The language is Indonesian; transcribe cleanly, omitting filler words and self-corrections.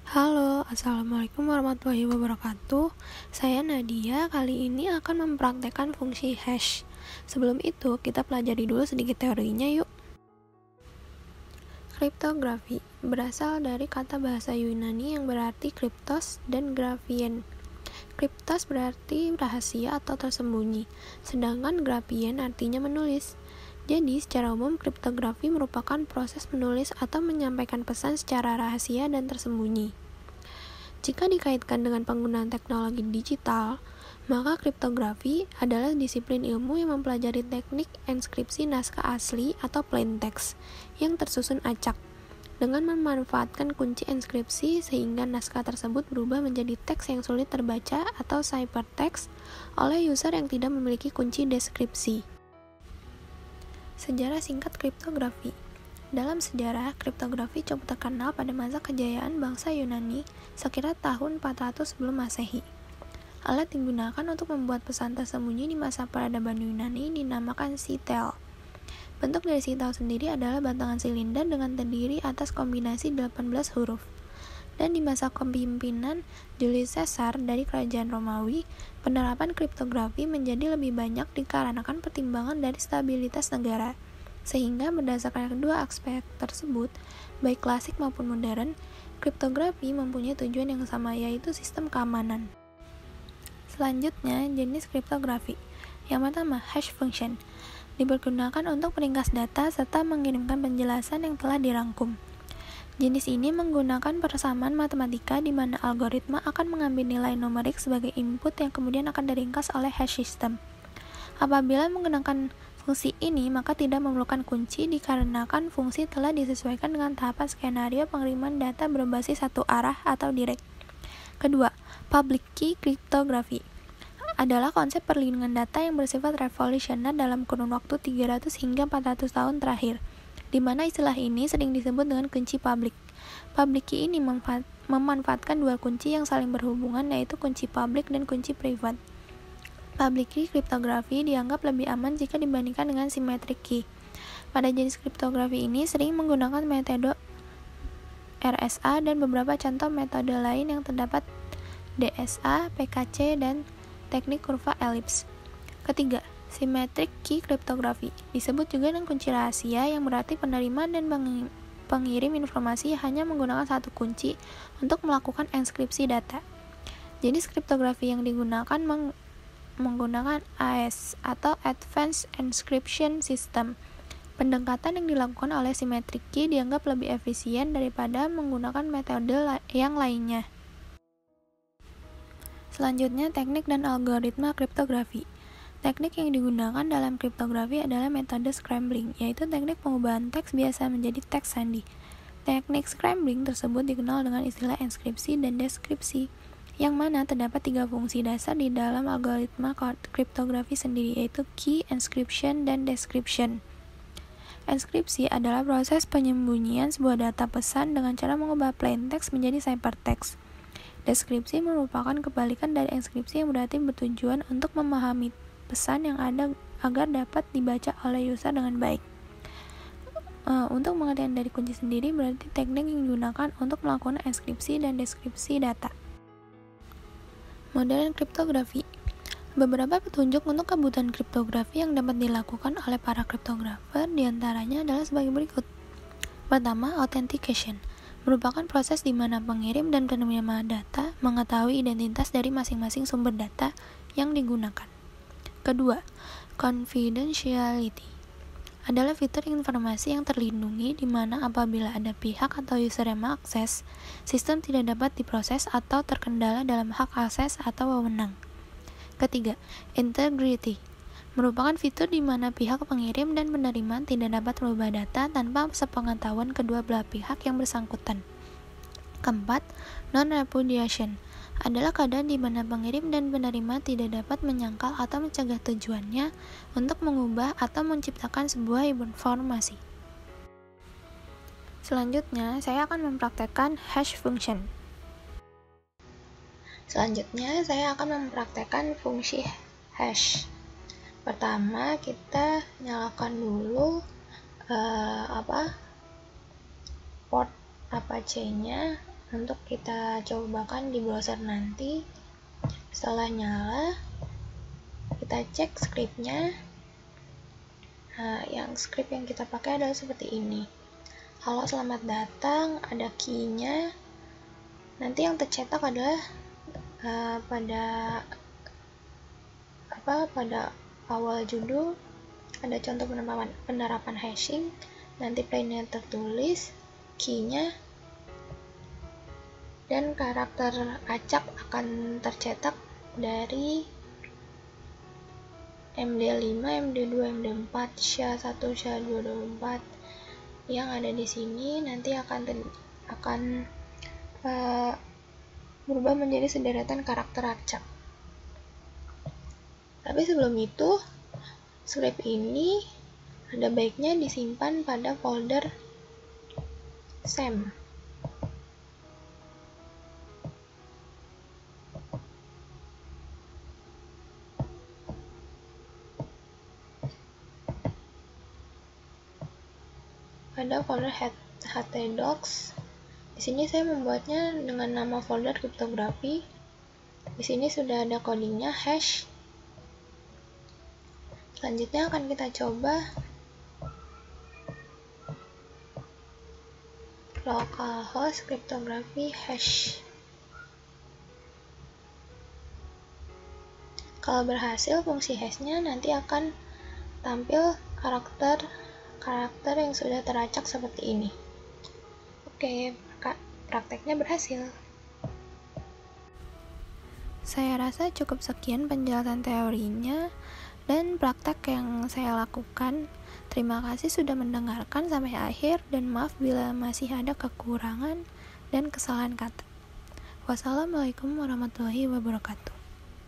Halo, Assalamualaikum warahmatullahi wabarakatuh. Saya Nadia, kali ini akan mempraktekkan fungsi hash. Sebelum itu, kita pelajari dulu sedikit teorinya yuk. Kriptografi berasal dari kata bahasa Yunani yang berarti kriptos dan grafien. Kriptos berarti rahasia atau tersembunyi, sedangkan grafien artinya menulis. Jadi, secara umum, kriptografi merupakan proses menulis atau menyampaikan pesan secara rahasia dan tersembunyi. Jika dikaitkan dengan penggunaan teknologi digital, maka kriptografi adalah disiplin ilmu yang mempelajari teknik enskripsi naskah asli atau plain text yang tersusun acak, dengan memanfaatkan kunci enskripsi sehingga naskah tersebut berubah menjadi teks yang sulit terbaca atau ciphertext oleh user yang tidak memiliki kunci deskripsi. Sejarah singkat kriptografi. Dalam sejarah, kriptografi cukup terkenal pada masa kejayaan bangsa Yunani sekira tahun 400 sebelum Masehi. Alat digunakan untuk membuat pesan tersembunyi di masa peradaban Yunani dinamakan sitel. Bentuk dari sitel sendiri adalah batangan silinder dengan terdiri atas kombinasi 18 huruf. Dan di masa kepemimpinan Julius Caesar dari kerajaan Romawi, penerapan kriptografi menjadi lebih banyak dikarenakan pertimbangan dari stabilitas negara. Sehingga berdasarkan kedua aspek tersebut, baik klasik maupun modern, kriptografi mempunyai tujuan yang sama, yaitu sistem keamanan. Selanjutnya, jenis kriptografi. Yang pertama, hash function. Dipergunakan untuk meringkas data serta mengirimkan penjelasan yang telah dirangkum. Jenis ini menggunakan persamaan matematika di mana algoritma akan mengambil nilai numerik sebagai input yang kemudian akan diringkas oleh hash system. Apabila menggunakan fungsi ini, maka tidak memerlukan kunci dikarenakan fungsi telah disesuaikan dengan tahapan skenario pengiriman data berbasis satu arah atau direct. Kedua, public key cryptography adalah konsep perlindungan data yang bersifat revolusioner dalam kurun waktu 300 hingga 400 tahun terakhir, di mana istilah ini sering disebut dengan kunci publik. Public key ini memanfaatkan dua kunci yang saling berhubungan, yaitu kunci publik dan kunci privat. Public key kriptografi dianggap lebih aman jika dibandingkan dengan symmetric key. Pada jenis kriptografi ini sering menggunakan metode RSA dan beberapa contoh metode lain yang terdapat DSA, PKC, dan teknik kurva elips. Ketiga, symmetric key kriptografi disebut juga dengan kunci rahasia, yang berarti penerima dan pengirim informasi hanya menggunakan satu kunci untuk melakukan enskripsi data. Jenis kriptografi yang digunakan menggunakan AES atau Advanced Encryption System. Pendekatan yang dilakukan oleh symmetric key dianggap lebih efisien daripada menggunakan metode yang lainnya. Selanjutnya, teknik dan algoritma kriptografi. Teknik yang digunakan dalam kriptografi adalah metode scrambling, yaitu teknik pengubahan teks biasa menjadi teks sandi. Teknik scrambling tersebut dikenal dengan istilah enskripsi dan deskripsi, yang mana terdapat tiga fungsi dasar di dalam algoritma kriptografi sendiri, yaitu key, encryption, dan description. Enskripsi adalah proses penyembunyian sebuah data pesan dengan cara mengubah plain text menjadi ciphertext. Deskripsi merupakan kebalikan dari enskripsi yang berarti bertujuan untuk memahami pesan yang ada agar dapat dibaca oleh user dengan baik. Untuk pengertian dari kunci sendiri berarti teknik yang digunakan untuk melakukan enskripsi dan deskripsi data. Modern kriptografi. Beberapa petunjuk untuk kebutuhan kriptografi yang dapat dilakukan oleh para kriptografer diantaranya adalah sebagai berikut. Pertama, authentication merupakan proses di mana pengirim dan penerima data mengetahui identitas dari masing-masing sumber data yang digunakan. Kedua, confidentiality adalah fitur informasi yang terlindungi di mana apabila ada pihak atau user yang mengakses, sistem tidak dapat diproses atau terkendala dalam hak akses atau wewenang. Ketiga, integrity merupakan fitur di mana pihak pengirim dan penerima tidak dapat merubah data tanpa sepengetahuan kedua belah pihak yang bersangkutan. Keempat, non-repudiation adalah keadaan di mana pengirim dan penerima tidak dapat menyangkal atau mencegah tujuannya untuk mengubah atau menciptakan sebuah informasi. Selanjutnya, saya akan mempraktekkan hash function. Selanjutnya, saya akan mempraktekkan fungsi hash. Pertama, kita nyalakan dulu port Apache-nya. untuk kita cobakan di browser nanti. Setelah nyala, kita cek scriptnya. Nah, script yang kita pakai adalah seperti ini. Halo, selamat datang, ada key-nya. Nanti yang tercetak adalah pada awal judul ada contoh penerapan hashing, nanti plainnya tertulis, key-nya, dan karakter acak akan tercetak dari MD5, MD2, MD4, SHA-1, SHA-2, 24 yang ada di sini nanti akan berubah menjadi sederetan karakter acak. Tapi sebelum itu, script ini ada baiknya disimpan pada folder SAM. Pada folder htdocs. Di sini saya membuatnya dengan nama folder kriptografi. Di sini sudah ada codingnya hash. Selanjutnya akan kita coba localhost kriptografi hash. Kalau berhasil, fungsi hashnya nanti akan tampil karakter yang sudah teracak seperti ini. Oke, prakteknya berhasil. Saya rasa cukup sekian penjelasan teorinya dan praktek yang saya lakukan. Terima kasih sudah mendengarkan sampai akhir dan maaf bila masih ada kekurangan dan kesalahan kata. Wassalamualaikum warahmatullahi wabarakatuh.